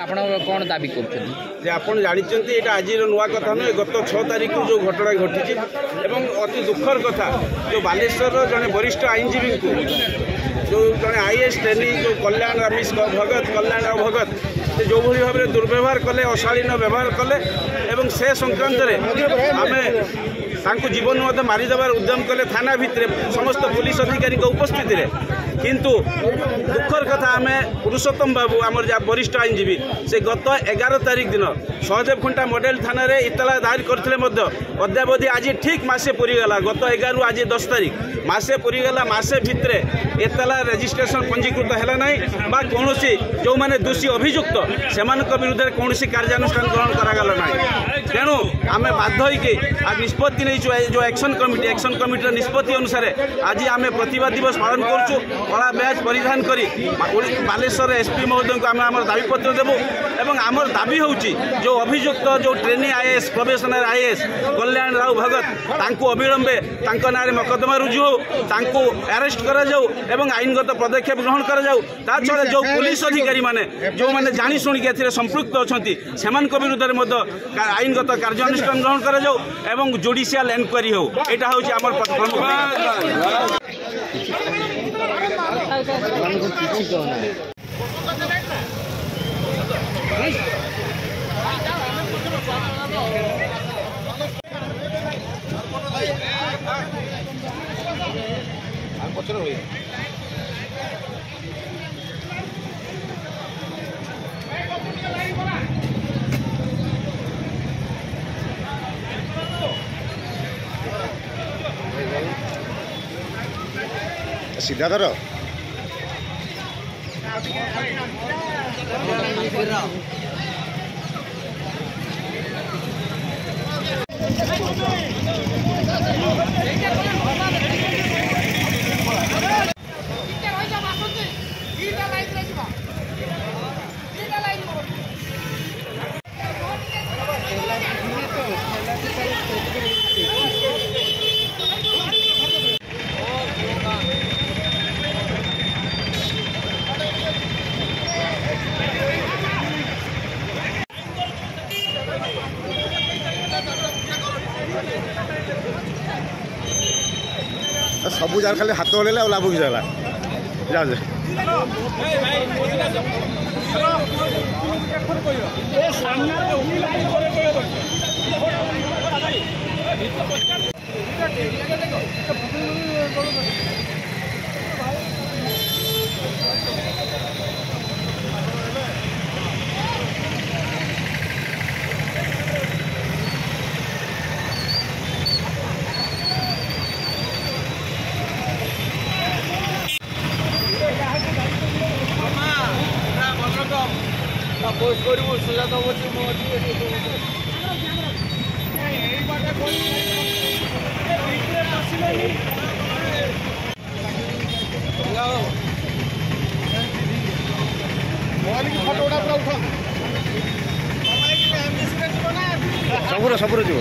ଆପଣ କ'ଣ ଦାବି କରୁଛନ୍ତି ଯେ ଆପଣ ଜାଣିଛନ୍ତି ଏଇଟା ଆଜିର ନୂଆ କଥା ନୁହେଁ। ଗତ 6 ତାରିଖରୁ ଯେଉଁ ଘଟଣା ଘଟିଛି ଏବଂ ଅତି ଦୁଃଖର କଥା ଯେଉଁ ବାଲେଶ୍ୱରର ଜଣେ ବରିଷ୍ଠ ଆଇନଜୀବୀଙ୍କୁ ଯେଉଁ ଜଣେ ଆଇଏଏସ୍ ଟ୍ରେନିଂ ଯେଉଁ କଲ୍ୟାଣ ରାଓ ଭଗତ ସେ ଯେଉଁଭଳି ଭାବରେ ଦୁର୍ବ୍ୟବହାର କଲେ, ଅଶାଳୀନ ବ୍ୟବହାର କଲେ ଏବଂ ସେ ସଂକ୍ରାନ୍ତରେ ଆମେ ତାଙ୍କୁ ଜୀବନ ମଧ୍ୟ ମାରିଦେବାର ଉଦ୍ୟମ କଲେ ଥାନା ଭିତରେ ସମସ୍ତ पुलिस अधिकारी उपस्थित रे। किंतु दुखर कथा आम पुरुषोत्तम बाबू आमर जहाँ वरिष्ठ आईनजीवी से गत 11 तारिख दिन सहदेव खुंटा मॉडल थाना रे इतला दायर करथिले मध्य अद्यावधि आज ठीक मासे पूरीगला। गत 11 आज 10 तारिख मासे पूरीगला। मासे भितरे इतला रजिस्ट्रेशन पंजीकृत है ना बा कौन जो मैंने दोषी अभियुक्त से विरुद्ध कौन कार्यानुष्ठान ग्रहण करागला ना। तेणु आम बाध्य आज निष्पत्ति नहीं जो एक्शन कमिटी निष्पत्ति अनुसार आज आम प्रतिवाद दिवस पालन करूँ। कला बैच परिधान करी बालेश्वर एसपी महोदय को आम दाबीपत्र देवु एवं आमर दाबी हूँ जो अभियुक्त जो ट्रेनी आईएएस प्रोबेशनर आईएएस कल्याण राव भगत तांको अविलंबे तांको नारे मकदमा रुजु हो तांको अरेस्ट करा जाऊ एवं आईनगत पदक्षेप ग्रहण करा जाऊ। ता छड़ा जो पुलिस अधिकारी माने जो माने जानी शुणी के संपृक्त अछंती सेमान को विरुद्ध में आईनगत कार्यानुष्ठान ग्रहण करा जाऊ एवं जुडिशियल एनक्वायरी हो। एटा होची हमर प्रमुख सीधा करो सबू जार खाली हाथ हल्ला और लाभ किला सबुर जीव